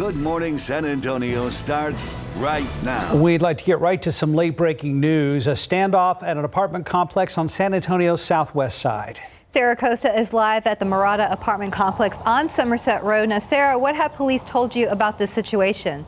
Good Morning San Antonio starts right now. We'd like to get right to some late-breaking news. A standoff at an apartment complex on San Antonio's southwest side. Sarah Costa is live at the Murata apartment complex on Somerset Road. Now, Sarah, what have police told you about this situation?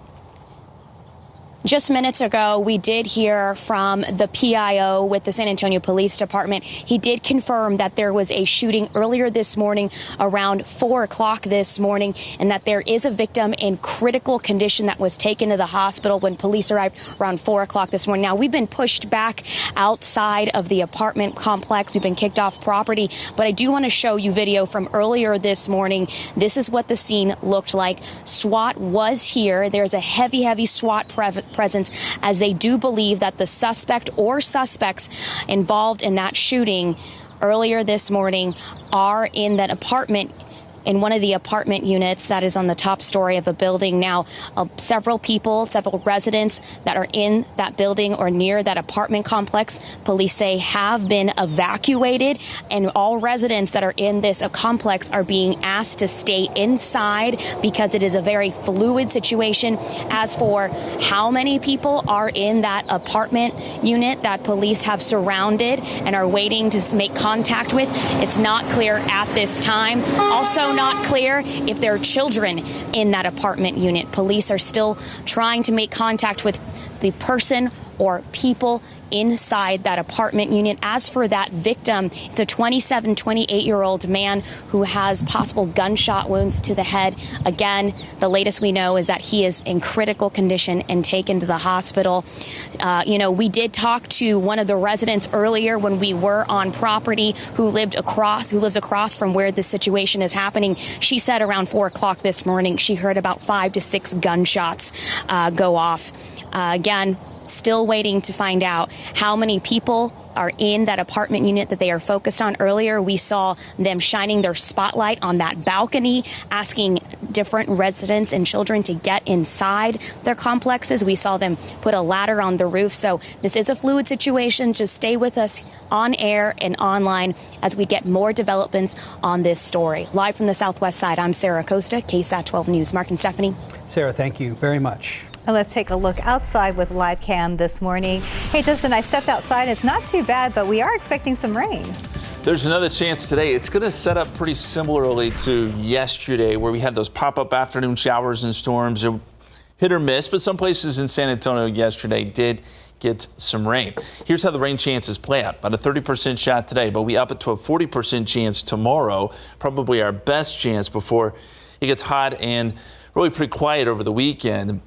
Just minutes ago, we did hear from the PIO with the San Antonio Police Department. He did confirm that there was a shooting earlier this morning around 4 o'clock this morning, and that there is a victim in critical condition that was taken to the hospital when police arrived around 4 o'clock this morning. Now, we've been pushed back outside of the apartment complex. We've been kicked off property, but I do want to show you video from earlier this morning. This is what the scene looked like. SWAT was here. There's a heavy SWAT presence, as they do believe that the suspect or suspects involved in that shooting earlier this morning are in that apartment, in one of the apartment units that is on the top story of a building. Now, several residents that are in that building or near that apartment complex, police say, have been evacuated, and all residents that are in this complex are being asked to stay inside because it is a very fluid situation. As for how many people are in that apartment unit that police have surrounded and are waiting to make contact with, it's not clear at this time. Also not clear if there are children in that apartment unit. Police are still trying to make contact with the person or people inside that apartment unit. As for that victim, it's a 28-year-old man who has possible gunshot wounds to the head. Again, the latest we know is that he is in critical condition and taken to the hospital. We did talk to one of the residents earlier when we were on property who lives across from where this situation is happening. She said around 4 o'clock this morning, she heard about 5 to 6 gunshots go off. Again, still waiting to find out how many people are in that apartment unit that they are focused on. Earlier, we saw them shining their spotlight on that balcony, asking different residents and children to get inside their complexes. We saw them put a ladder on the roof. So this is a fluid situation. Just stay with us on air and online as we get more developments on this story. Live from the southwest side, I'm Sarah Costa, KSAT 12 News. Mark and Stephanie. Sarah, thank you very much. And let's take a look outside with live cam this morning. Hey, Justin, I stepped outside. It's not too bad, but we are expecting some rain. There's another chance today. It's going to set up pretty similarly to yesterday, where we had those pop-up afternoon showers and storms. Hit or miss, but some places in San Antonio yesterday did get some rain. Here's how the rain chances play out. About a 30% shot today, but we up it to a 40% chance tomorrow. Probably our best chance before it gets hot and really pretty quiet over the weekend.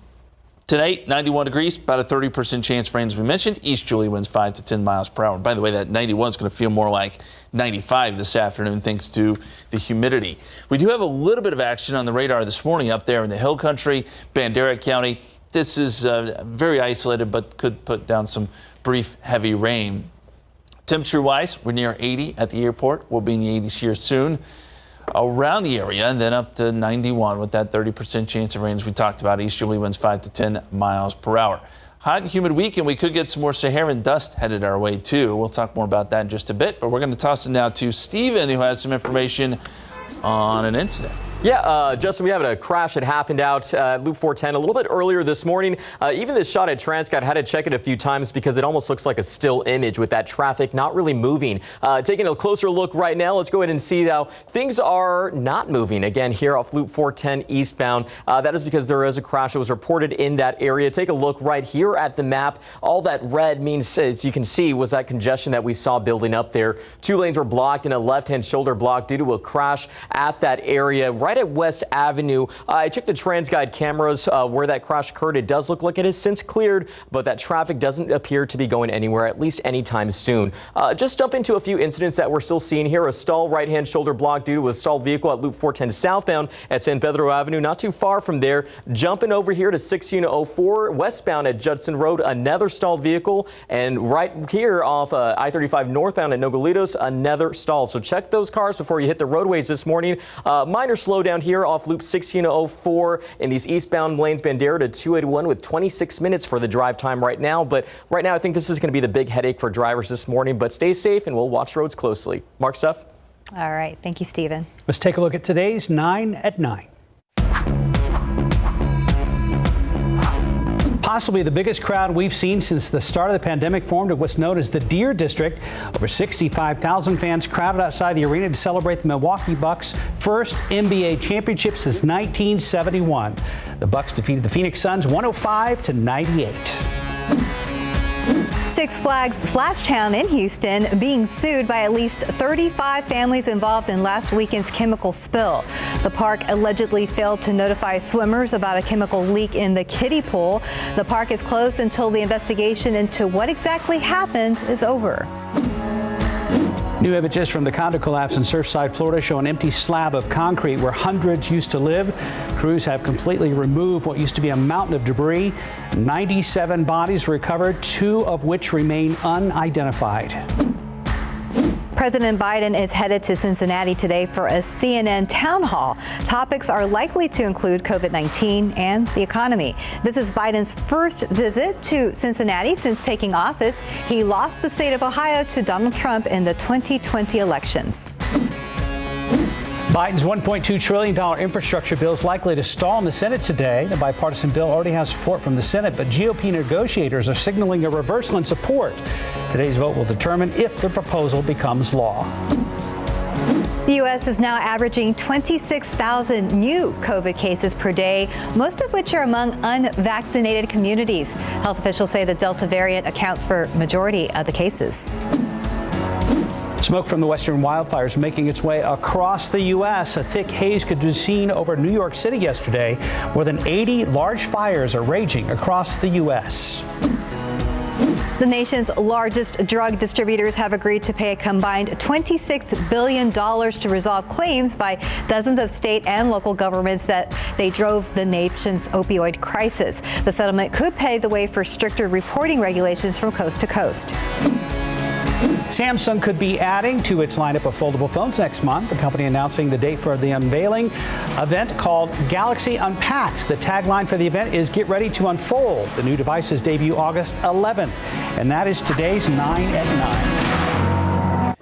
Tonight, 91 degrees, about a 30% chance for rain, as we mentioned. Easterly winds 5 to 10 miles per hour. By the way, that 91 is going to feel more like 95 this afternoon thanks to the humidity. We do have a little bit of action on the radar this morning up there in the Hill Country, Bandera County. This is very isolated, but could put down some brief heavy rain. Temperature-wise, we're near 80 at the airport. We'll be in the 80s here soon around the area, and then up to 91 with that 30% chance of rain as we talked about. Easterly winds 5 to 10 miles per hour. Hot and humid weekend. We could get some more Saharan dust headed our way too. We'll talk more about that in just a bit, but we're going to toss it now to Steven, who has some information on an incident. Yeah, Justin, we have a crash that happened out Loop 410 a little bit earlier this morning. Even this shot at Transcat, had to check it a few times because it almost looks like a still image with that traffic not really moving. Taking a closer look right now, let's go ahead and see how things are not moving again here off Loop 410 eastbound. That is because there is a crash that was reported in that area. Take a look right here at the map. All that red means, as you can see, was that congestion that we saw building up there. 2 lanes were blocked and a left-hand shoulder blocked due to a crash at that area right at West Avenue. I checked the TransGuide cameras where that crash occurred. It does look like it has since cleared, but that traffic doesn't appear to be going anywhere, at least anytime soon. Just jump into a few incidents that we're still seeing here. A stalled right-hand shoulder block due to a stalled vehicle at Loop 410 southbound at San Pedro Avenue. Not too far from there. Jumping over here to 1604 westbound at Judson Road, another stalled vehicle. And right here off I-35 northbound at Nogalitos, another stalled. So check those cars before you hit the roadways this morning. Minor slowdown here off Loop 1604 in these eastbound lanes, Bandera to 281 with 26 minutes for the drive time right now. But right now, I think this is going to be the big headache for drivers this morning. But stay safe and we'll watch roads closely. Mark, Steph? All right. Thank you, Stephen. Let's take a look at today's 9 at 9. Possibly the biggest crowd we've seen since the start of the pandemic formed at what's known as the Deer District. Over 65,000 fans crowded outside the arena to celebrate the Milwaukee Bucks' first NBA championship since 1971. The Bucks defeated the Phoenix Suns 105-98. Six Flags Splashtown in Houston being sued by at least 35 families involved in last weekend's chemical spill. The park allegedly failed to notify swimmers about a chemical leak in the kiddie pool. The park is closed until the investigation into what exactly happened is over. New images from the condo collapse in Surfside, Florida show an empty slab of concrete where hundreds used to live. Crews have completely removed what used to be a mountain of debris. 97 bodies recovered, 2 of which remain unidentified. President Biden is headed to Cincinnati today for a CNN town hall. Topics are likely to include COVID-19 and the economy. This is Biden's first visit to Cincinnati since taking office. He lost the state of Ohio to Donald Trump in the 2020 elections. Biden's $1.2 trillion infrastructure bill is likely to stall in the Senate today. The bipartisan bill already has support from the Senate, but GOP negotiators are signaling a reversal in support. Today's vote will determine if the proposal becomes law. The U.S. is now averaging 26,000 new COVID cases per day, most of which are among unvaccinated communities. Health officials say the Delta variant accounts for a majority of the cases. Smoke from the western wildfires making its way across the U.S. A thick haze could be seen over New York City yesterday. More than 80 large fires are raging across the U.S. The nation's largest drug distributors have agreed to pay a combined $26 billion to resolve claims by dozens of state and local governments that they drove the nation's opioid crisis. The settlement could pave the way for stricter reporting regulations from coast to coast. Samsung could be adding to its lineup of foldable phones next month. The company announcing the date for the unveiling event called Galaxy Unpacked. The tagline for the event is "Get ready to unfold." The new devices debut August 11th, and that is today's 9 at 9.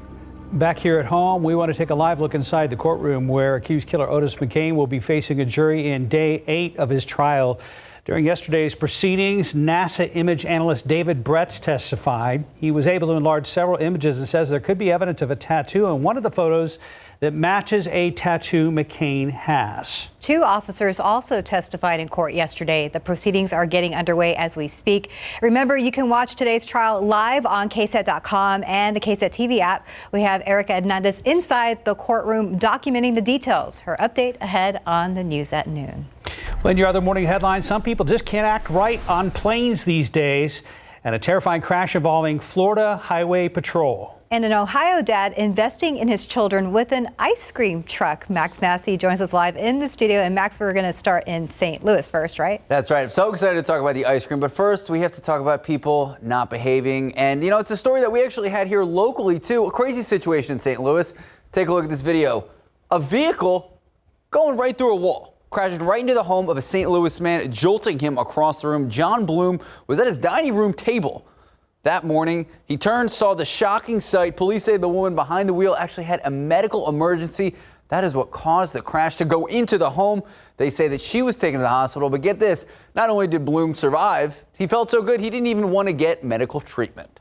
Back here at home, we want to take a live look inside the courtroom where accused killer Otis McCain will be facing a jury in day 8 of his trial. During yesterday's proceedings, NASA image analyst David Bretz testified. He was able to enlarge several images and says there could be evidence of a tattoo in one of the photos that matches a tattoo McCain has. 2 officers also testified in court yesterday. The proceedings are getting underway as we speak. Remember, you can watch today's trial live on KSAT.com and the KSAT TV app. We have Erica Hernandez inside the courtroom documenting the details. Her update ahead on the news at noon. Well, in your other morning headlines, some people just can't act right on planes these days, and a terrifying crash involving Florida Highway Patrol. And an Ohio dad investing in his children with an ice cream truck. Max Massey joins us live in the studio. And Max, we're going to start in St. Louis first, right? That's right. I'm so excited to talk about the ice cream. But first, we have to talk about people not behaving. And, you know, it's a story that we actually had here locally, too. A crazy situation in St. Louis. Take a look at this video. A vehicle going right through a wall, crashing right into the home of a St. Louis man, jolting him across the room. John Bloom was at his dining room table that morning. He turned, saw the shocking sight. Police say the woman behind the wheel actually had a medical emergency. That is what caused the crash to go into the home. They say that she was taken to the hospital. But get this, not only did Bloom survive, he felt so good he didn't even want to get medical treatment.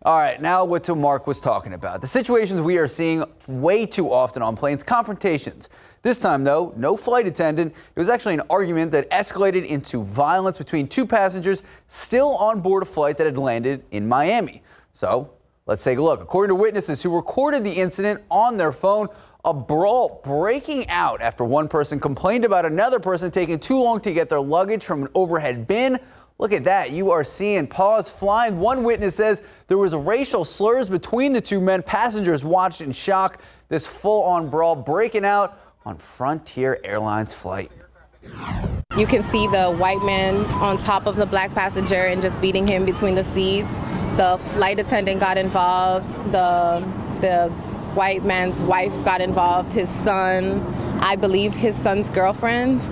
All right, now what Mark was talking about. The situations we are seeing way too often on planes, confrontations. This time, though, no flight attendant. It was actually an argument that escalated into violence between 2 passengers still on board a flight that had landed in Miami. So let's take a look. According to witnesses who recorded the incident on their phone, a brawl breaking out after one person complained about another person taking too long to get their luggage from an overhead bin. Look at that. You are seeing paws flying. One witness says there was racial slurs between the 2 men. Passengers watched in shock. This full-on brawl breaking out on Frontier Airlines flight. You can see the white man on top of the black passenger and just beating him between the seats. The flight attendant got involved. The white man's wife got involved. His son, I believe his son's girlfriend.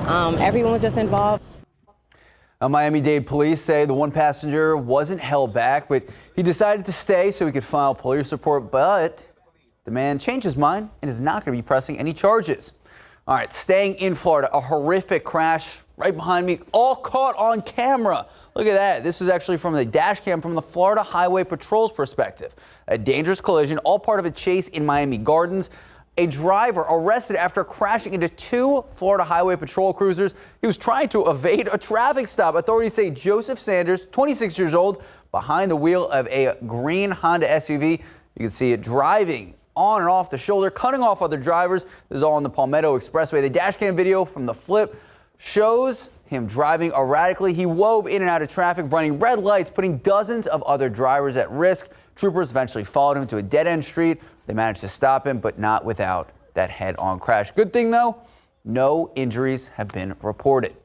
Everyone was just involved. Miami-Dade police say the one passenger wasn't held back, but he decided to stay so he could file police report. But the man changed his mind and is not going to be pressing any charges. All right, staying in Florida, a horrific crash right behind me, all caught on camera. Look at that. This is actually from the dash cam from the Florida Highway Patrol's perspective. A dangerous collision, all part of a chase in Miami Gardens. A driver arrested after crashing into two Florida Highway Patrol cruisers. He was trying to evade a traffic stop. Authorities say Joseph Sanders, 26 years old, behind the wheel of a green Honda SUV. You can see it driving on and off the shoulder, cutting off other drivers. This is all on the Palmetto Expressway. The dash cam video from the flip shows him driving erratically. He wove in and out of traffic, running red lights, putting dozens of other drivers at risk. Troopers eventually followed him to a dead-end street. They managed to stop him, but not without that head-on crash. Good thing, though, no injuries have been reported.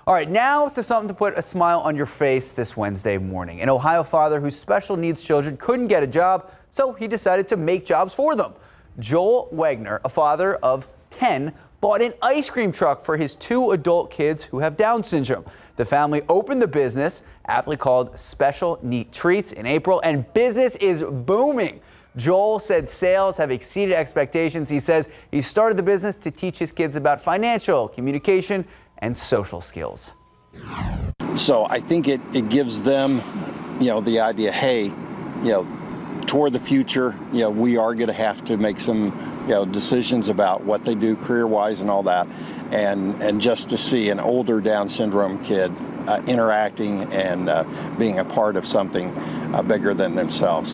All right, now to something to put a smile on your face this Wednesday morning. An Ohio father whose special needs children couldn't get a job, so he decided to make jobs for them. Joel Wagner, a father of 10, bought an ice cream truck for his two adult kids who have Down syndrome. The family opened the business, aptly called Special Neat Treats, in April, and business is booming. Joel said sales have exceeded expectations. He says he started the business to teach his kids about financial, communication, and social skills. So I think it gives them, the idea, hey, toward the future, we are going to have to make some, decisions about what they do career-wise and all that. And just to see an older Down syndrome kid interacting and being a part of something bigger than themselves.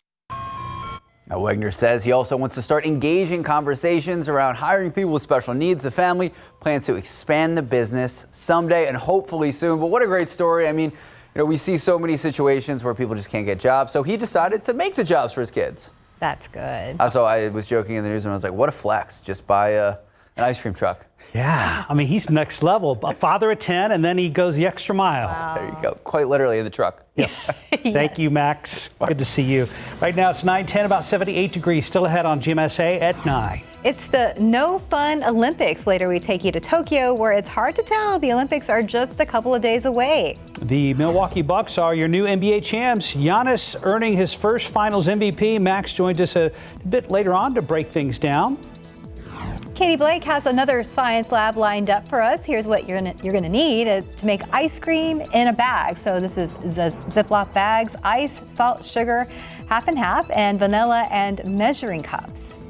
Now, Wagner says he also wants to start engaging conversations around hiring people with special needs. The family plans to expand the business someday and hopefully soon. But what a great story. I mean, we see so many situations where people just can't get jobs. So he decided to make the jobs for his kids. That's good. Also, I was joking in the news and I was like, what a flex. Just buy an ice cream truck. Yeah, I mean, he's next level. A father at 10, and then he goes the extra mile. Wow. There you go. Quite literally in the truck. Yes. Thank you, Max. Good to see you. Right now, it's 9:10, about 78 degrees. Still ahead on GMSA at 9. It's the No Fun Olympics. Later, we take you to Tokyo, where it's hard to tell. The Olympics are just a couple of days away. The Milwaukee Bucks are your new NBA champs. Giannis earning his first Finals MVP. Max joins us a bit later on to break things down. Katie Blake has another science lab lined up for us. Here's what you're gonna need to make ice cream in a bag. So this is Ziploc bags, ice, salt, sugar, half and half, and vanilla and measuring cups.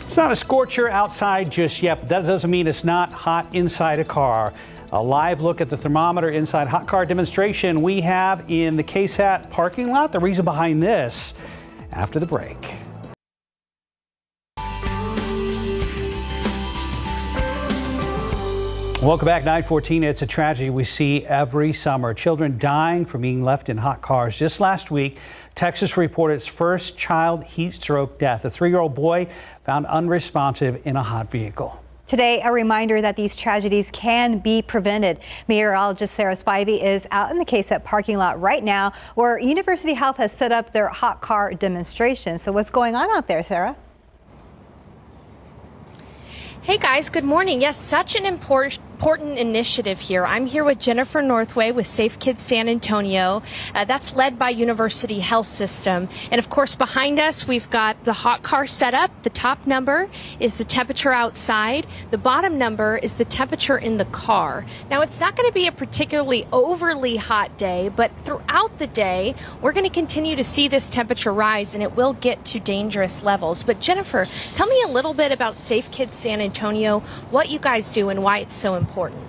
It's not a scorcher outside just yet, but that doesn't mean it's not hot inside a car. A live look at the thermometer inside hot car demonstration we have in the KSAT parking lot. The reason behind this after the break. Welcome back, 9:14. It's a tragedy we see every summer. Children dying from being left in hot cars. Just last week, Texas reported its first child heat stroke death. A 3-year-old boy found unresponsive in a hot vehicle. Today, a reminder that these tragedies can be prevented. Meteorologist Sarah Spivey is out in the KSAT parking lot right now, where University Health has set up their hot car demonstration. So what's going on out there, Sarah? Hey guys, good morning. Yes, such an important initiative here. I'm here with Jennifer Northway with Safe Kids San Antonio. That's led by University Health System. And of course, behind us, we've got the hot car setup. The top number is the temperature outside. The bottom number is the temperature in the car. Now, it's not going to be a particularly overly hot day, but throughout the day, we're going to continue to see this temperature rise, and it will get to dangerous levels. But Jennifer, tell me a little bit about Safe Kids San Antonio, what you guys do and why it's so important.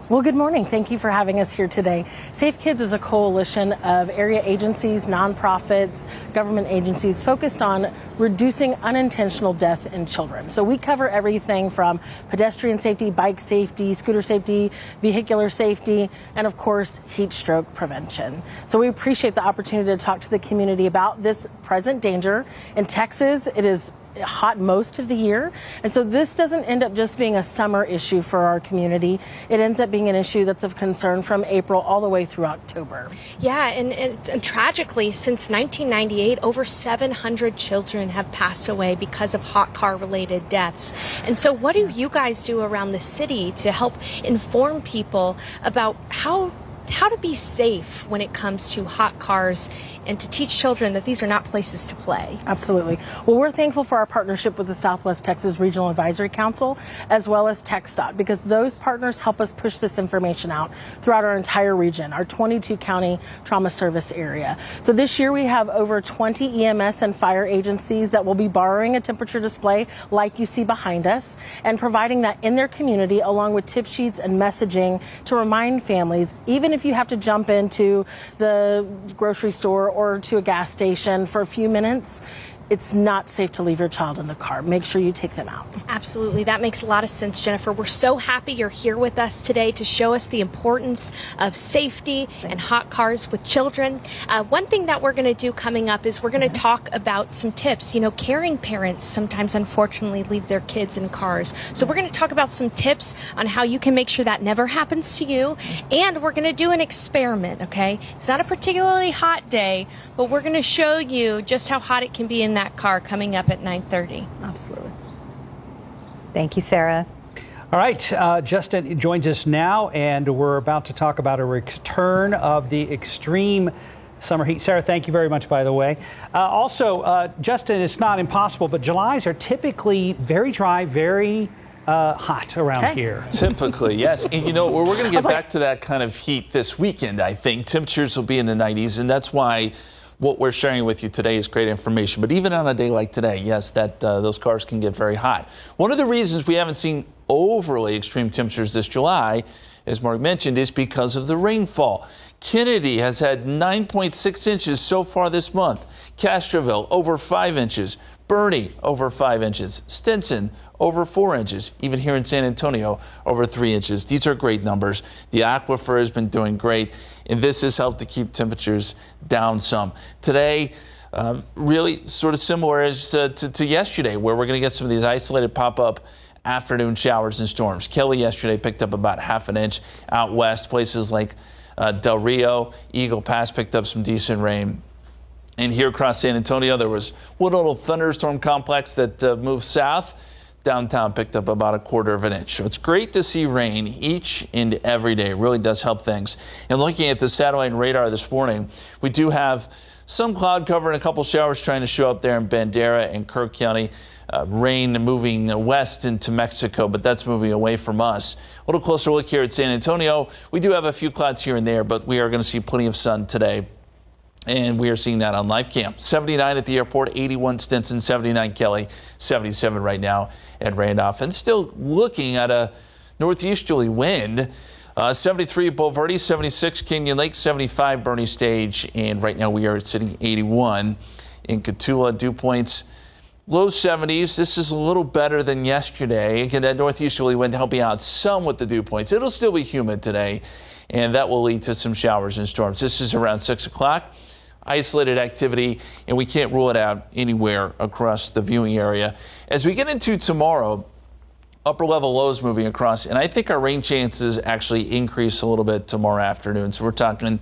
Well, good morning. Thank you for having us here today. Safe Kids is a coalition of area agencies, nonprofits, government agencies focused on reducing unintentional death in children. So we cover everything from pedestrian safety, bike safety, scooter safety, vehicular safety, and of course, heat stroke prevention. So we appreciate the opportunity to talk to the community about this present danger. In Texas, it is hot most of the year. And so this doesn't end up just being a summer issue for our community. It ends up being an issue that's of concern from April all the way through October. Yeah, and tragically, since 1998, over 700 children have passed away because of hot car related deaths. And so what do you guys do around the city to help inform people about how how to be safe when it comes to hot cars and to teach children that these are not places to play. Absolutely. Well, we're thankful for our partnership with the Southwest Texas Regional Advisory Council, as well as TxDOT, because those partners help us push this information out throughout our entire region, our 22-county trauma service area. So this year we have over 20 EMS and fire agencies that will be borrowing a temperature display like you see behind us and providing that in their community, along with tip sheets and messaging to remind families, even if you have to jump into the grocery store or to a gas station for a few minutes, it's not safe to leave your child in the car. Make sure you take them out. Absolutely. That makes a lot of sense, Jennifer. We're so happy you're here with us today to show us the importance of safety and hot cars with children. One thing that we're going to do coming up is we're going to talk about some tips. You know, caring parents sometimes, unfortunately, leave their kids in cars. So we're going to talk about some tips on how you can make sure that never happens to you. And we're going to do an experiment, okay? It's not a particularly hot day, but we're going to show you just how hot it can be in that car coming up at 9:30. Absolutely. Thank you, Sarah. All right, Justin joins us now, and we're about to talk about a return of the extreme summer heat. Sarah, thank you very much, by the way. Also, Justin, it's not impossible, but Julys are typically very dry, very hot around here. Typically, yes. And you know, we're going to get back to that kind of heat this weekend, I think. Temperatures will be in the 90s, and that's why what we're sharing with you today is great information. But even on a day like today, yes, that those cars can get very hot. One of the reasons we haven't seen overly extreme temperatures this July, as Mark mentioned, is because of the rainfall. Kennedy has had 9.6 inches so far this month. Castroville, over 5 inches. Bernie, over 5 inches. Stinson, over 4 inches. Even here in San Antonio, over 3 inches. These are great numbers. The aquifer has been doing great, and this has helped to keep temperatures down some. Today, really sort of similar as to yesterday, where we're going to get some of these isolated pop-up afternoon showers and storms. Kelly yesterday picked up about half an inch out west. Places like Del Rio, Eagle Pass picked up some decent rain. And here across San Antonio, there was one little thunderstorm complex that moved south. Downtown picked up about a quarter of an inch. So it's great to see rain each and every day. It really does help things. And looking at the satellite and radar this morning, we do have some cloud cover and a couple showers trying to show up there in Bandera and Kirk County. Rain moving west into Mexico, but that's moving away from us. A little closer look here at San Antonio. We do have a few clouds here and there, but we are going to see plenty of sun today. And we are seeing that on live cam. 79 at the airport, 81 Stinson, 79 Kelly, 77 right now at Randolph. And still looking at a northeasterly wind. 73 at Bulverde, 76 Canyon Lake, 75 Bernie Stage. And right now we are sitting 81 in Cotulla, Dew Points. Low 70s. This is a little better than yesterday. Again, that northeasterly wind helping out some with the dew points. It'll still be humid today, and that will lead to some showers and storms. This is around 6 o'clock. Isolated activity, and we can't rule it out anywhere across the viewing area. As we get into tomorrow, upper level lows moving across, and I think our rain chances actually increase a little bit tomorrow afternoon. So we're talking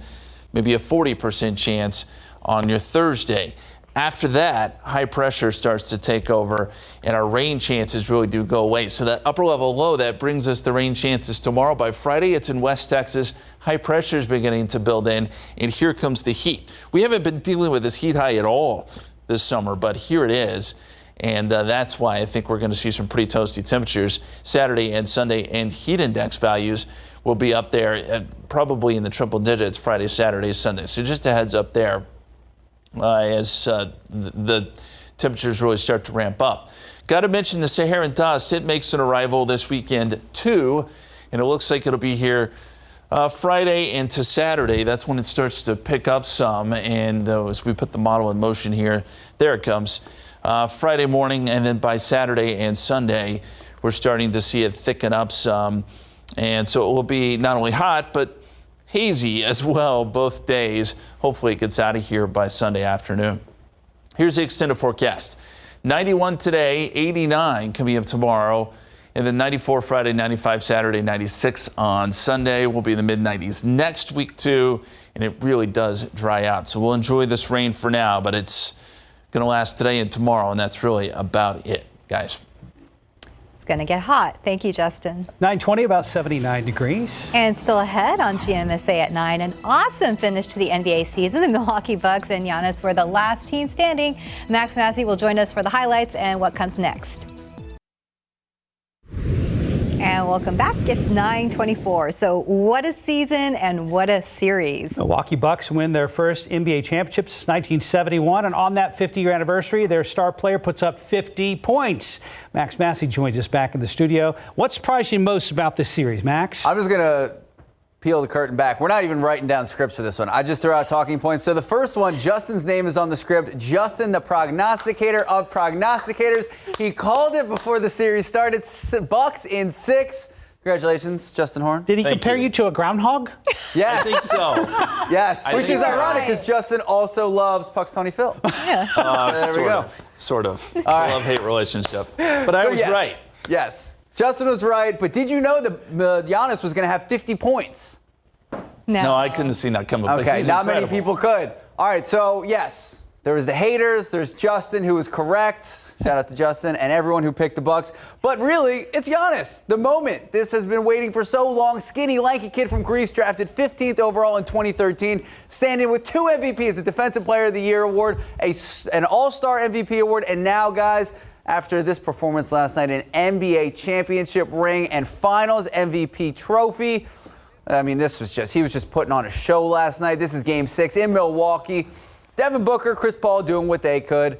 maybe a 40% chance on your Thursday. After that, high pressure starts to take over, and our rain chances really do go away. So that upper level low, that brings us the rain chances tomorrow. By Friday, it's in West Texas. High pressure is beginning to build in, and here comes the heat. We haven't been dealing with this heat high at all this summer, but here it is. And that's why I think we're going to see some pretty toasty temperatures Saturday and Sunday, and heat index values will be up there probably in the triple digits Friday, Saturday, Sunday. So just a heads up there. As the temperatures really start to ramp up. Got to mention the Saharan dust. It makes an arrival this weekend too, and it looks like it'll be here Friday into Saturday. That's when it starts to pick up some, and as we put the model in motion here, there it comes. Friday morning, and then by Saturday and Sunday, we're starting to see it thicken up some, and so it will be not only hot, but hazy as well both days. Hopefully it gets out of here by Sunday afternoon. Here's the extended forecast. 91 today, 89 coming up tomorrow, and then 94 Friday, 95 Saturday, 96 on Sunday. We'll be in the mid-90s next week too, and it really does dry out. So we'll enjoy this rain for now, but it's going to last today and tomorrow, and that's really about it, guys. It's going to get hot. Thank you, Justin. 9:20, about 79 degrees. And still ahead on GMSA at 9, an awesome finish to the NBA season. The Milwaukee Bucks and Giannis were the last team standing. Max Massey will join us for the highlights and what comes next. And welcome back. It's 9:24. So what a season and what a series. Milwaukee Bucks win their first NBA championship since 1971. And on that 50-year anniversary, their star player puts up 50 points. Max Massey joins us back in the studio. What surprised you most about this series, Max? I'm just going to peel the curtain back. We're not even writing down scripts for this one. I just threw out talking points. So the first one, Justin's name is on the script. Justin, the prognosticator of prognosticators. He called it before the series started. Bucks in 6. Congratulations, Justin Horn. Did he compare you to a groundhog? Yes. I think so. Yes, which is so. ironic because Justin also loves Pucks-Tony Phil. Yeah. There we go. Sort of. It's a love-hate relationship. But I was right. Yes. Justin was right, but did you know that Giannis was going to have 50 points? No, I couldn't see that coming. Okay, but he's not many incredible. people could. All right, so yes, there was the haters. There's Justin, who was correct. Shout out to Justin and everyone who picked the Bucks. But really, it's Giannis. The moment this has been waiting for so long. Skinny, lanky kid from Greece, drafted 15th overall in 2013, standing with 2 MVPs, the Defensive Player of the Year award, an All-Star MVP award, and now, guys, after this performance last night, an NBA championship ring and finals MVP trophy. I mean, he was just putting on a show last night. This is game 6 in Milwaukee. Devin Booker, Chris Paul doing what they could.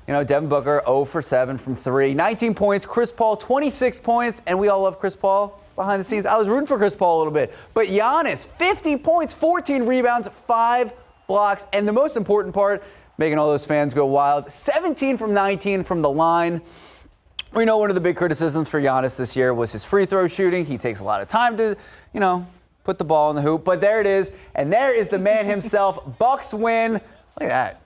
You know, Devin Booker 0 for 7 from 3. 19 points. Chris Paul 26 points. And we all love Chris Paul behind the scenes. I was rooting for Chris Paul a little bit. But Giannis, 50 points, 14 rebounds, 5 blocks. And the most important part, making all those fans go wild, 17 from 19 from the line. We know one of the big criticisms for Giannis this year was his free throw shooting. He takes a lot of time to, put the ball in the hoop. But there it is. And there is the man himself. Bucks win. Look at that.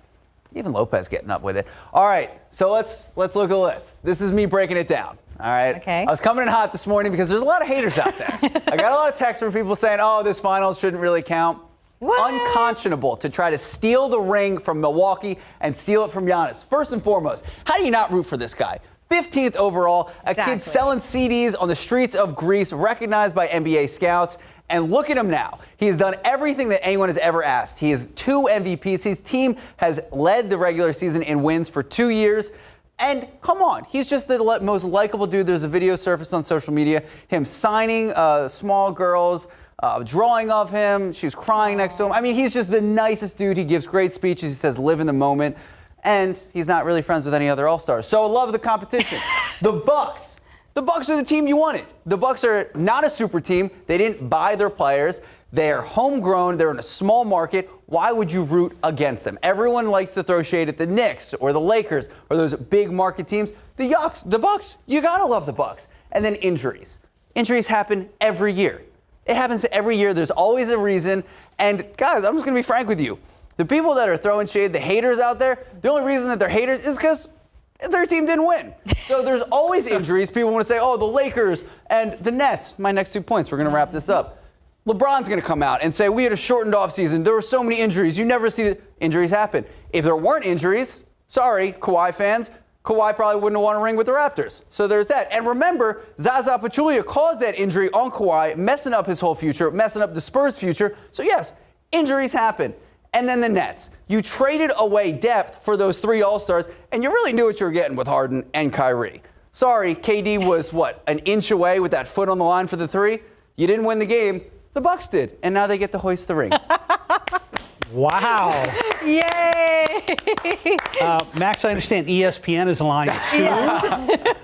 Even Lopez getting up with it. All right, so let's look at the list. This is me breaking it down. All right. Okay. I was coming in hot this morning because there's a lot of haters out there. I got a lot of texts from people saying, oh, this finals shouldn't really count. What? Unconscionable to try to steal the ring from Milwaukee and steal it from Giannis. First and foremost, how do you not root for this guy? 15th overall, a kid selling CDs on the streets of Greece, recognized by NBA scouts. And look at him now. He has done everything that anyone has ever asked. He has 2 MVPs. His team has led the regular season in wins for 2 years. And come on, he's just the most likable dude. There's a video surfaced on social media, him signing small girls, drawing of him. She was crying next to him. I mean, he's just the nicest dude. He gives great speeches. He says, live in the moment. And he's not really friends with any other All-Stars. So I love the competition. The Bucks. The Bucks are the team you wanted. The Bucks are not a super team. They didn't buy their players. They are homegrown. They're in a small market. Why would you root against them? Everyone likes to throw shade at the Knicks or the Lakers or those big market teams. The Bucks, you gotta love the Bucks. And then injuries. Injuries happen every year. It happens every year. There's always a reason. And guys, I'm just gonna be frank with you. The people that are throwing shade, the haters out there, the only reason that they're haters is because their team didn't win. So there's always injuries. People want to say, oh, the Lakers and the Nets. My next 2 points. We're going to wrap this up. LeBron's going to come out and say, we had a shortened offseason. There were so many injuries. You never see the injuries happen. If there weren't injuries, sorry, Kawhi fans, Kawhi probably wouldn't have won a ring with the Raptors. So there's that. And remember, Zaza Pachulia caused that injury on Kawhi, messing up his whole future, messing up the Spurs' future. So yes, injuries happen. And then the Nets. You traded away depth for those 3 All-Stars, and you really knew what you were getting with Harden and Kyrie. Sorry, KD was, an inch away with that foot on the line for the 3? You didn't win the game. The Bucks did, and now they get to hoist the ring. Wow. Yay! Max, I understand ESPN is aligned too.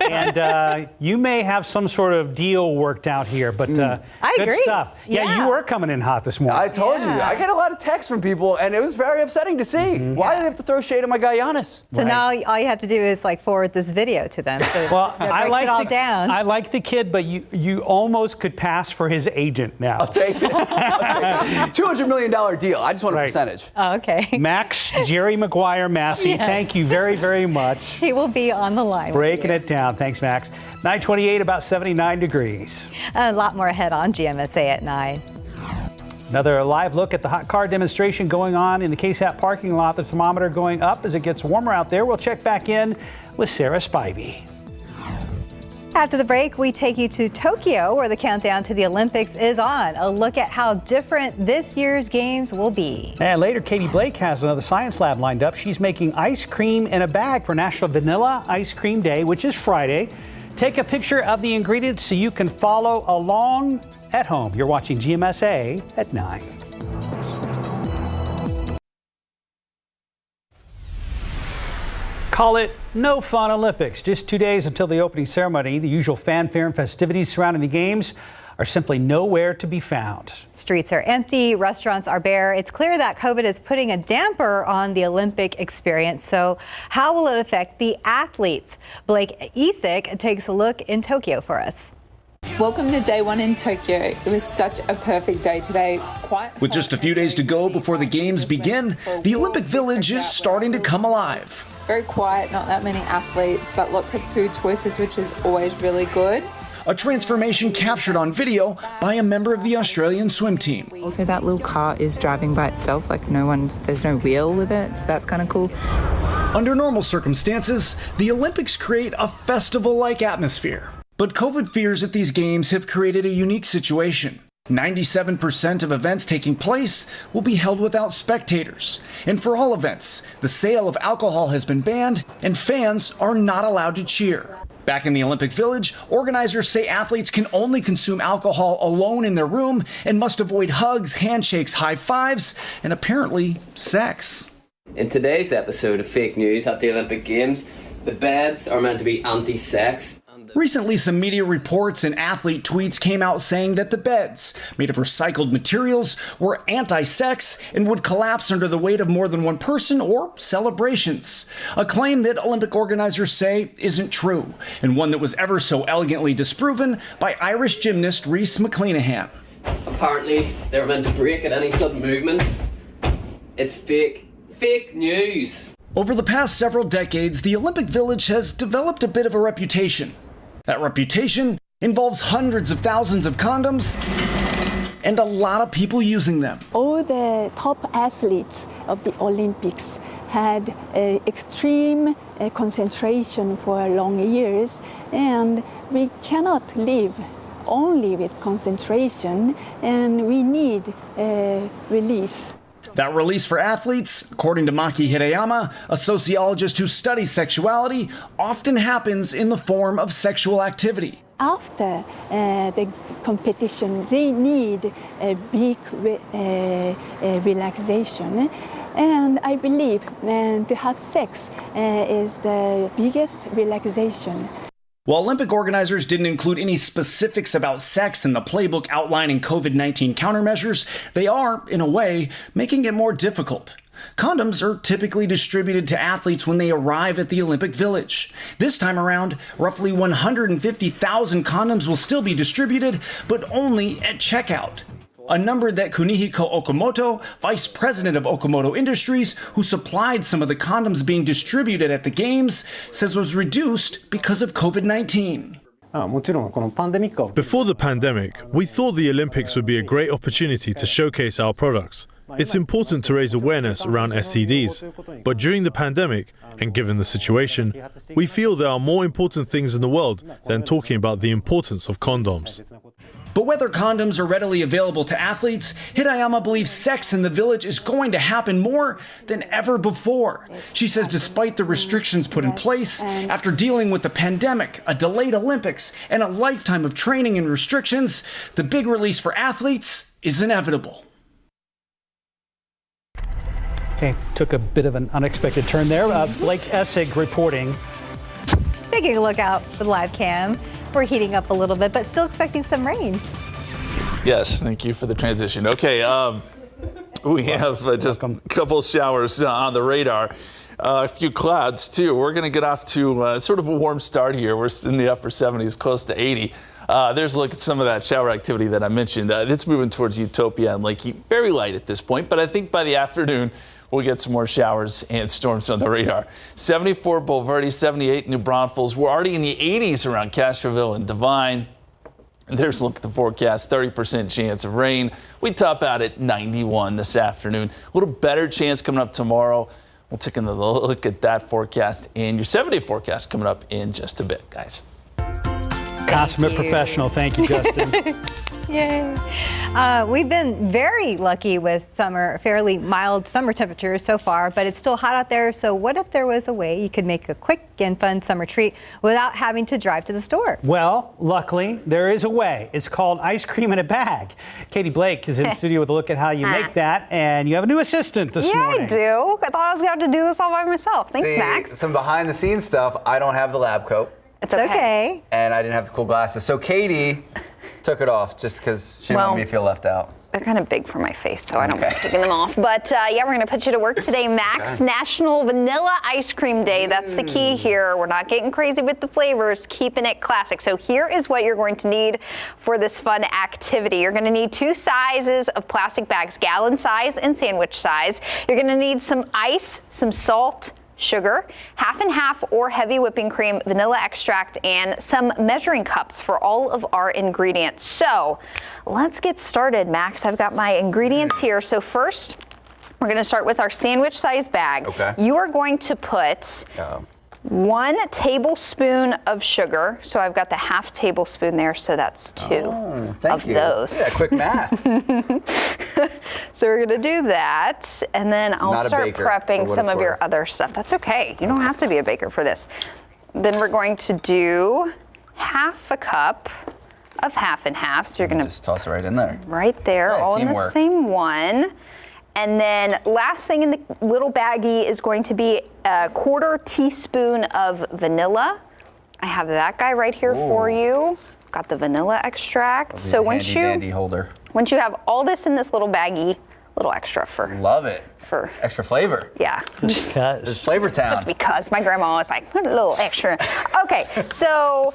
And you may have some sort of deal worked out here, but I good agree. stuff. Yeah, you were coming in hot this morning. I told you. I get a lot of texts from people, and it was very upsetting to see. Why did they have to throw shade at my guy Giannis? So now all you have to do is forward this video to them. So well, I like the kid, but you almost could pass for his agent now. I'll take it. $200 million deal. I just want a percentage. Oh, okay. Max, Jerry Maguire, Massey, thank you very, very much. He will be on the line. Breaking it down. Thanks, Max. 9:28, about 79 degrees. A lot more ahead on GMSA at 9. Another live look at the hot car demonstration going on in the KSAT parking lot. The thermometer going up as it gets warmer out there. We'll check back in with Sarah Spivey. After the break, we take you to Tokyo, where the countdown to the Olympics is on. A look at how different this year's games will be. And later, Katie Blake has another science lab lined up. She's making ice cream in a bag for National Vanilla Ice Cream Day, which is Friday. Take a picture of the ingredients so you can follow along at home. You're watching GMSA at 9. Call it no fun Olympics. Just 2 days until the opening ceremony. The usual fanfare and festivities surrounding the games are simply nowhere to be found. Streets are empty, restaurants are bare. It's clear that COVID is putting a damper on the Olympic experience. So how will it affect the athletes? Blake Esick takes a look in Tokyo for us. Welcome to day one in Tokyo. It was such a perfect day today. With just a few days to go before the games begin, the Olympic Village is starting to come alive. Very quiet, not that many athletes, but lots of food choices, which is always really good. A transformation captured on video by a member of the Australian swim team. Also, that little car is driving by itself, like there's no wheel with it, so that's kind of cool. Under normal circumstances, the Olympics create a festival-like atmosphere. But COVID fears at these games have created a unique situation. 97% of events taking place will be held without spectators. And for all events, the sale of alcohol has been banned and fans are not allowed to cheer. Back in the Olympic Village, organizers say athletes can only consume alcohol alone in their room and must avoid hugs, handshakes, high fives, and apparently sex. In today's episode of Fake News at the Olympic Games, the beds are meant to be anti-sex. Recently, some media reports and athlete tweets came out saying that the beds, made of recycled materials, were anti-sex and would collapse under the weight of more than one person or celebrations. A claim that Olympic organizers say isn't true, and one that was ever so elegantly disproven by Irish gymnast Rhys McCleanahan. Apparently, they're meant to break at any sudden movements. It's fake news. Over the past several decades, the Olympic Village has developed a bit of a reputation. That reputation involves hundreds of thousands of condoms and a lot of people using them. All the top athletes of the Olympics had extreme concentration for long years, and we cannot live only with concentration, and we need release. That release for athletes, according to Maki Hirayama, a sociologist who studies sexuality, often happens in the form of sexual activity. After the competition, they need a big relaxation. And I believe to have sex is the biggest relaxation. While Olympic organizers didn't include any specifics about sex in the playbook outlining COVID-19 countermeasures, they are, in a way, making it more difficult. Condoms are typically distributed to athletes when they arrive at the Olympic Village. This time around, roughly 150,000 condoms will still be distributed, but only at checkout. A number that Kunihiko Okamoto, vice president of Okamoto Industries, who supplied some of the condoms being distributed at the games, says was reduced because of COVID-19. Before the pandemic, we thought the Olympics would be a great opportunity to showcase our products. It's important to raise awareness around STDs, but during the pandemic, and given the situation, we feel there are more important things in the world than talking about the importance of condoms. But whether condoms are readily available to athletes, Hirayama believes sex in the village is going to happen more than ever before. She says despite the restrictions put in place, after dealing with the pandemic, a delayed Olympics, and a lifetime of training and restrictions, the big release for athletes is inevitable. Okay, took a bit of an unexpected turn there. Blake Essig reporting. Taking a look out for the live cam. We're heating up a little bit, but still expecting some rain. Yes, thank you for the transition. Okay, we have just a couple showers on the radar. A few clouds, too. We're going to get off to sort of a warm start here. We're in the upper 70s, close to 80. There's a look at some of that shower activity that I mentioned. It's moving towards Utopia and Lake Heat. Very light at this point, but I think by the afternoon, we'll get some more showers and storms on the radar. 74 Bulverde, 78 New Braunfels. We're already in the 80s around Castroville and Devine. And there's a look at the forecast, 30% chance of rain. We top out at 91 this afternoon. A little better chance coming up tomorrow. We'll take another look at that forecast and your 7-day forecast coming up in just a bit, guys. Consummate professional. Thank you, Justin. Yay. We've been very lucky with fairly mild summer temperatures so far, but it's still hot out there. So what if there was a way you could make a quick and fun summer treat without having to drive to the store? Well, luckily, there is a way. It's called ice cream in a bag. Katie Blake is in the studio with a look at how you make that, and you have a new assistant this morning. Yeah, I do. I thought I was going to have to do this all by myself. Thanks, See, Max. some behind the scenes stuff. I don't have the lab coat. It's okay. And I didn't have the cool glasses. So Katie took it off just because she didn't want me to feel left out. They're kind of big for my face, so I don't like taking them off. But yeah, we're going to put you to work today, Max. National Vanilla Ice Cream Day. That's the key here. We're not getting crazy with the flavors, keeping it classic. So here is what you're going to need for this fun activity. You're going to need 2 sizes of plastic bags, gallon size and sandwich size. You're going to need some ice, some salt, sugar, half and half or heavy whipping cream, vanilla extract, and some measuring cups for all of our ingredients. So let's get started, Max. I've got my ingredients here. So first, we're going to start with our sandwich size bag. Okay. You are going to put 1 tablespoon of sugar. So I've got the half tablespoon there, so that's 2 of those. Yeah, quick math. So we're gonna do that, and then I'll start prepping some of your other stuff. That's okay. You don't have to be a baker for this. Then we're going to do half a cup of half and half. So you're gonna just toss it right in there. Right there, Yeah, all teamwork. in the same one. And then last thing in the little baggie is going to be a 1/4 teaspoon of vanilla. I have that guy right here for you. Got the vanilla extract. So once you have all this in this little baggie, little extra for extra flavor. Yeah. Just because. It's Flavor Town. Just because my grandma was like, put a little extra. Okay, so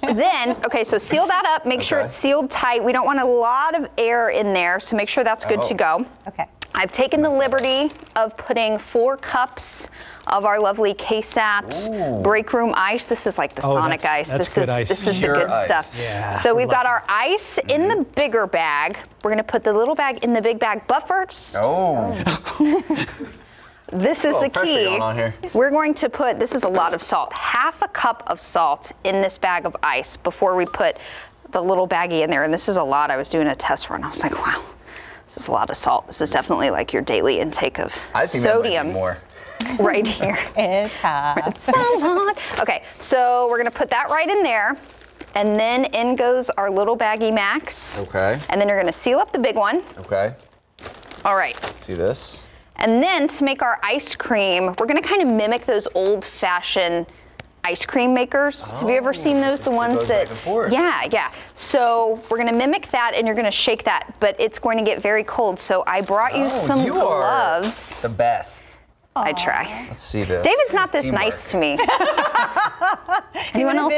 then, so seal that up. Make sure it's sealed tight. We don't want a lot of air in there, so make sure that's good to go. Okay. I've taken the liberty of putting 4 cups of our lovely KSAT break room ice. This is like the Sonic ice. This is the good stuff. Yeah, so we've got our ice in the bigger bag. We're gonna put the little bag in the big bag. But first, this is the key. Going on here. We're going to put, this is a lot of salt, half a cup of salt in this bag of ice before we put the little baggie in there. And this is a lot. I was doing a test run. I was like, wow. This is a lot of salt. This is definitely like your daily intake of sodium. That might be more. Right here. It's hot. It's so hot. Okay, so we're gonna put that right in there. And then in goes our little baggie, Max. Okay. And then you're gonna seal up the big one. Okay. All right. See this? And then to make our ice cream, we're gonna kind of mimic those old-fashioned ice cream makers. Have you ever seen those? The ones that, back and forth. yeah. So we're gonna mimic that, and you're gonna shake that, but it's going to get very cold. So I brought you some gloves. The best. I try. Let's see this. David's not this nice to me. Anyone else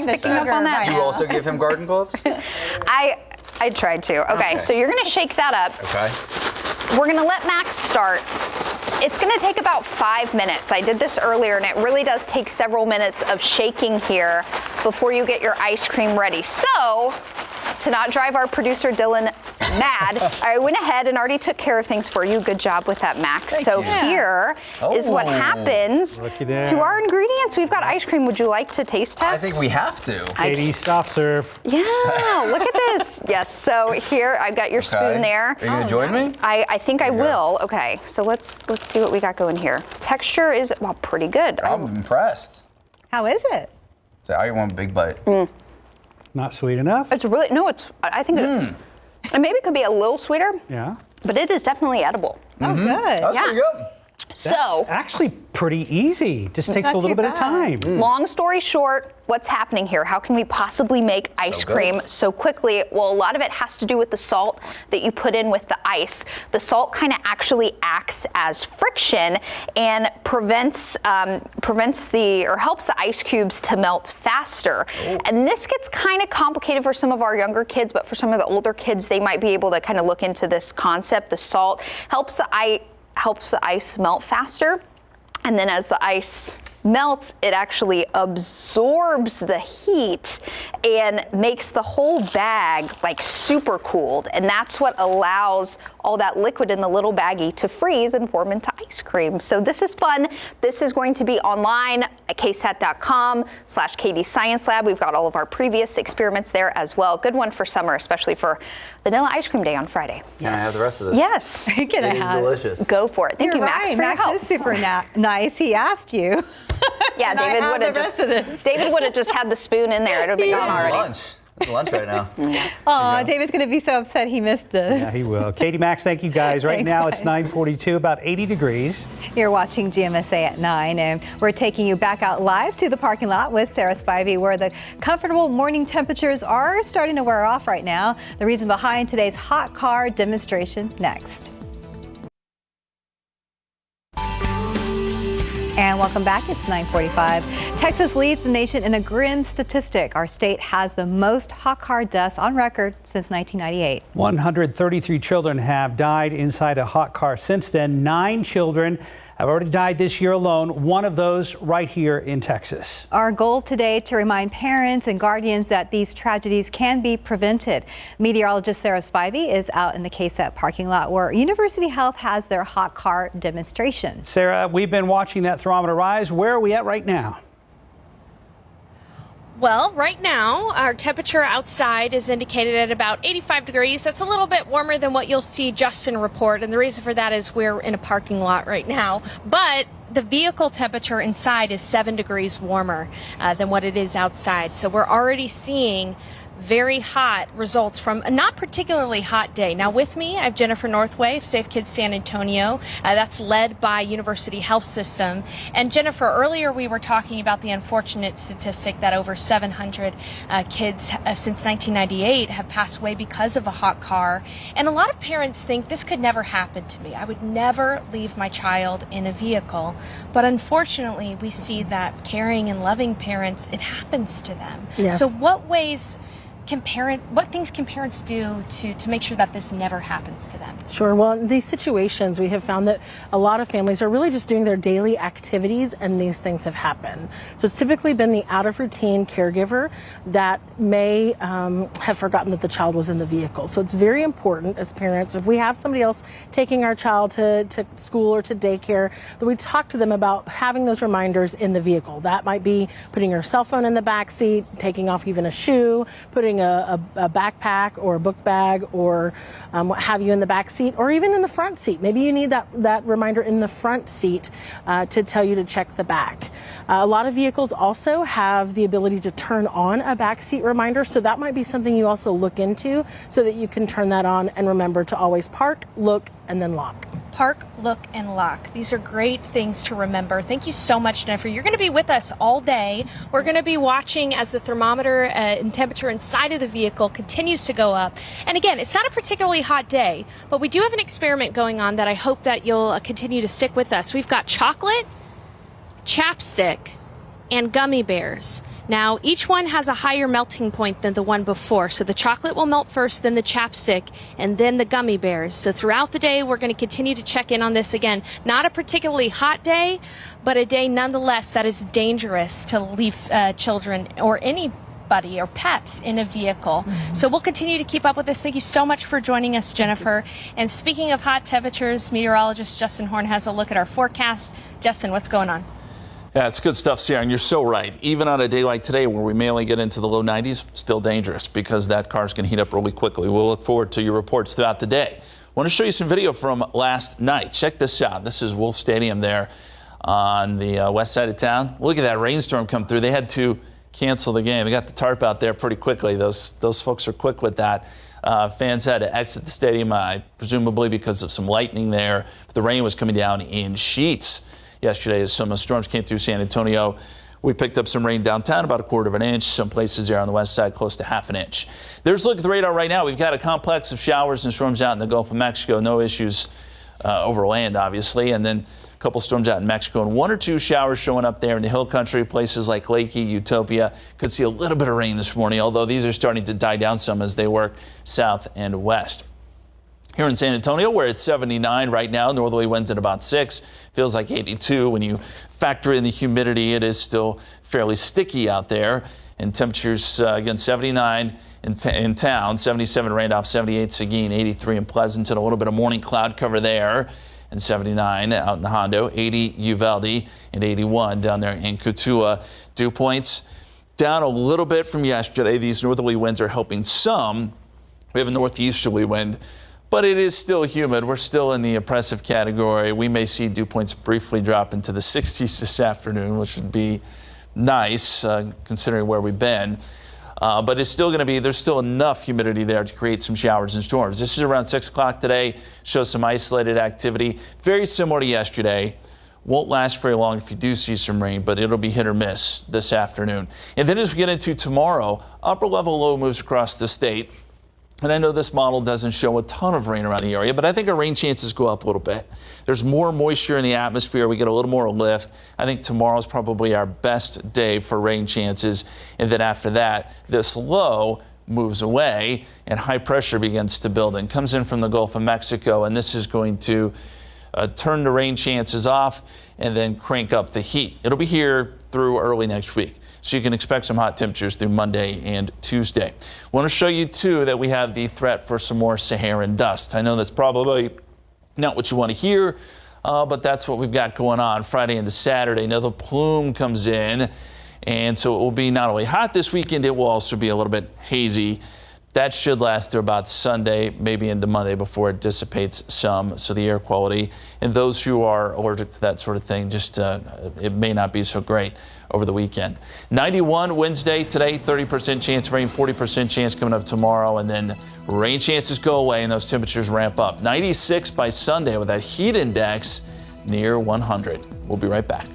picking up on that? Do you also give him garden gloves? I tried to. Okay, so you're gonna shake that up. Okay. We're gonna let Max start. It's gonna take about 5 minutes. I did this earlier, and it really does take several minutes of shaking here before you get your ice cream ready. So, to not drive our producer Dylan mad, I went ahead and already took care of things for you. Good job with that, Max. Here is what happens to our ingredients. We've got ice cream. Would you like to taste test? I think we have to. Katie, soft serve. Yeah, look at this. Yes, so here, I've got your spoon there. Are you gonna join me? I think I will. Okay, so let's see what we got going here. Texture is, well, pretty good. I'm impressed. How is it? So I want a big bite. Not sweet enough? It's really, no, I think and maybe it could be a little sweeter. Yeah. But it is definitely edible. Oh, good. That's pretty good. So actually pretty easy. Just takes a little bit of time. Long story short, what's happening here? How can we possibly make ice cream so quickly? Well, a lot of it has to do with the salt that you put in with the ice. The salt kind of actually acts as friction and helps the ice cubes to melt faster. And this gets kind of complicated for some of our younger kids, but for some of the older kids, they might be able to kind of look into this concept. The salt helps the ice melt faster. And then as the ice melts, it actually absorbs the heat and makes the whole bag like super cooled. And that's what allows all that liquid in the little baggie to freeze and form into ice cream. So this is fun. This is going to be online at ksat.com/KD Science Lab. We've got all of our previous experiments there as well. Good one for summer, especially for Vanilla Ice Cream Day on Friday. Can I have the rest of this? Yes. You can It is have delicious. Go for it. Thank you, Max, for your Max help. is super nice. He asked you. Yeah, And I David have would have the just rest of this. David would have just had the spoon in there. It would have been gone already. Lunch. It's lunch right now. Oh, David's going to be so upset he missed this. Yeah, he will. Katie, Max, thank you guys. Right Thanks, now it's guys. 9:42, about 80 degrees. You're watching GMSA at 9, and we're taking you back out live to the parking lot with Sarah Spivey, where the comfortable morning temperatures are starting to wear off right now. The reason behind today's hot car demonstration next. And welcome back. It's 9:45. Texas leads the nation in a grim statistic. Our state has the most hot car deaths on record since 1998. 133 children have died inside a hot car since then. 9 children have already died this year alone, one of those right here in Texas. Our goal today to remind parents and guardians that these tragedies can be prevented. Meteorologist Sarah Spivey is out in the KSAT parking lot where University Health has their hot car demonstration. Sarah, we've been watching that thermometer rise. Where are we at right now? Well, right now, our temperature outside is indicated at about 85 degrees. That's a little bit warmer than what you'll see Justin report. And the reason for that is we're in a parking lot right now. But the vehicle temperature inside is 7 degrees warmer than what it is outside. So we're already seeing very hot results from a not particularly hot day. Now with me, I have Jennifer Northway of Safe Kids San Antonio. That's led by University Health System. And Jennifer, earlier we were talking about the unfortunate statistic that over 700 kids since 1998 have passed away because of a hot car. And a lot of parents think this could never happen to me. I would never leave my child in a vehicle. But unfortunately, we see that caring and loving parents, it happens to them. Yes. So what things can parents do to make sure that this never happens to them? Sure. Well, in these situations, we have found that a lot of families are really just doing their daily activities and these things have happened. So it's typically been the out of routine caregiver that may have forgotten that the child was in the vehicle. So it's very important as parents, if we have somebody else taking our child to school or to daycare, that we talk to them about having those reminders in the vehicle. That might be putting your cell phone in the back seat, taking off even a shoe, putting a backpack or a book bag or what have you in the back seat, or even in the front seat. Maybe you need that reminder in the front seat to tell you to check the back. A lot of vehicles also have the ability to turn on a back seat reminder, so that might be something you also look into so that you can turn that on and remember to always park, look, and then lock. Park, look, and lock. These are great things to remember. Thank you so much, Jennifer. You're going to be with us all day. We're going to be watching as the thermometer and temperature inside of the vehicle continues to go up. And again, it's not a particularly hot day, but we do have an experiment going on that I hope that you'll continue to stick with us. We've got chocolate, chapstick, and gummy bears. Now, each one has a higher melting point than the one before. So the chocolate will melt first, then the chapstick, and then the gummy bears. So throughout the day, we're going to continue to check in on this again. Not a particularly hot day, but a day nonetheless that is dangerous to leave children or anybody or pets in a vehicle. So we'll continue to keep up with this. Thank you so much for joining us, Jennifer. And speaking of hot temperatures, meteorologist Justin Horn has a look at our forecast. Justin, what's going on? Yeah, it's good stuff, Sierra, and you're so right. Even on a day like today where we may only get into the low 90s, still dangerous because that car's going to heat up really quickly. We'll look forward to your reports throughout the day. I want to show you some video from last night. Check this out. This is Wolf Stadium there on the west side of town. Look at that rainstorm come through. They had to cancel the game. They got the tarp out there pretty quickly. Those folks are quick with that. Fans had to exit the stadium, presumably because of some lightning there. But the rain was coming down in sheets yesterday as some storms came through San Antonio. We picked up some rain downtown, about 1/4 of an inch. Some places there on the west side, close to 1/2 inch. There's a look at the radar right now. We've got a complex of showers and storms out in the Gulf of Mexico. No issues over land, obviously. And then a couple storms out in Mexico and 1 or 2 showers showing up there in the hill country, places like Lakey, Utopia. Could see a little bit of rain this morning, although these are starting to die down some as they work south and west. Here in San Antonio, we're at 79 right now. Northerly winds at about 6. Feels like 82 when you factor in the humidity. It is still fairly sticky out there. And temperatures, again, 79 in town, 77 Randolph, 78 Seguin, 83 in Pleasanton, a little bit of morning cloud cover there. And 79 out in Hondo, 80 Uvalde, and 81 down there in Cotulla. Dew points down a little bit from yesterday. These northerly winds are helping some. We have a northeasterly wind, but it is still humid. We're still in the oppressive category. We may see dew points briefly drop into the 60s this afternoon, which would be nice considering where we've been. But it's still going to be, there's still enough humidity there to create some showers and storms. This is around 6 o'clock today. Shows some isolated activity. Very similar to yesterday. Won't last very long if you do see some rain, but it'll be hit or miss this afternoon. And then as we get into tomorrow, upper level low moves across the state. And I know this model doesn't show a ton of rain around the area, but I think our rain chances go up a little bit. There's more moisture in the atmosphere. We get a little more lift. I think tomorrow's probably our best day for rain chances. And then after that, this low moves away and high pressure begins to build and comes in from the Gulf of Mexico. And this is going to turn the rain chances off and then crank up the heat. It'll be here through early next week. So you can expect some hot temperatures through Monday and Tuesday. Want to show you, too, that we have the threat for some more Saharan dust. I know that's probably not what you want to hear, but that's what we've got going on Friday into Saturday. Now the plume comes in, and so it will be not only hot this weekend, it will also be a little bit hazy. That should last through about Sunday, maybe into Monday before it dissipates some. So the air quality, and those who are allergic to that sort of thing, just it may not be so great over the weekend. 91 Wednesday today, 30% chance of rain, 40% chance coming up tomorrow, and then rain chances go away and those temperatures ramp up. 96 by Sunday with that heat index near 100. We'll be right back.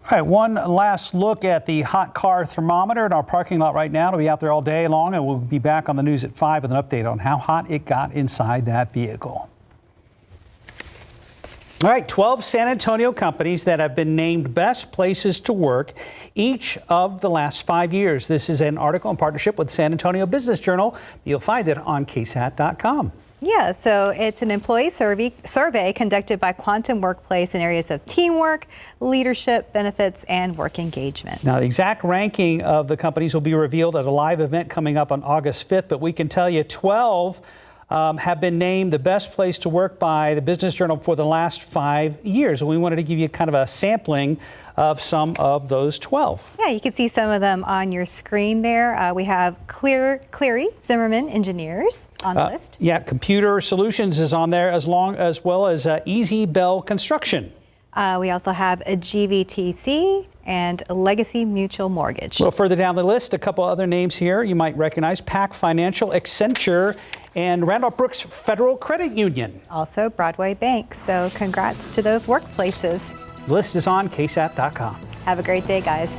All right, one last look at the hot car thermometer in our parking lot right now. It'll be out there all day long, and we'll be back on the news at 5 with an update on how hot it got inside that vehicle. All right, 12 San Antonio companies that have been named best places to work each of the last 5 years. This is an article in partnership with San Antonio Business Journal. You'll find it on KSAT.com. Yeah, so it's an employee survey conducted by Quantum Workplace in areas of teamwork, leadership, benefits, and work engagement. Now, the exact ranking of the companies will be revealed at a live event coming up on August 5th, but we can tell you 12 have been named the best place to work by the Business Journal for the last 5 years. And we wanted to give you kind of a sampling of some of those 12. Yeah, you can see some of them on your screen there. We have Cleary Zimmerman Engineers on the list. Yeah, Computer Solutions is on there as well as Easy Bell Construction. We also have a GVTC and Legacy Mutual Mortgage. A little further down the list, a couple other names here you might recognize: Pac Financial, Accenture, and Randolph Brooks Federal Credit Union. Also Broadway Bank. So congrats to those workplaces. The list is on KSAT.com. Have a great day, guys.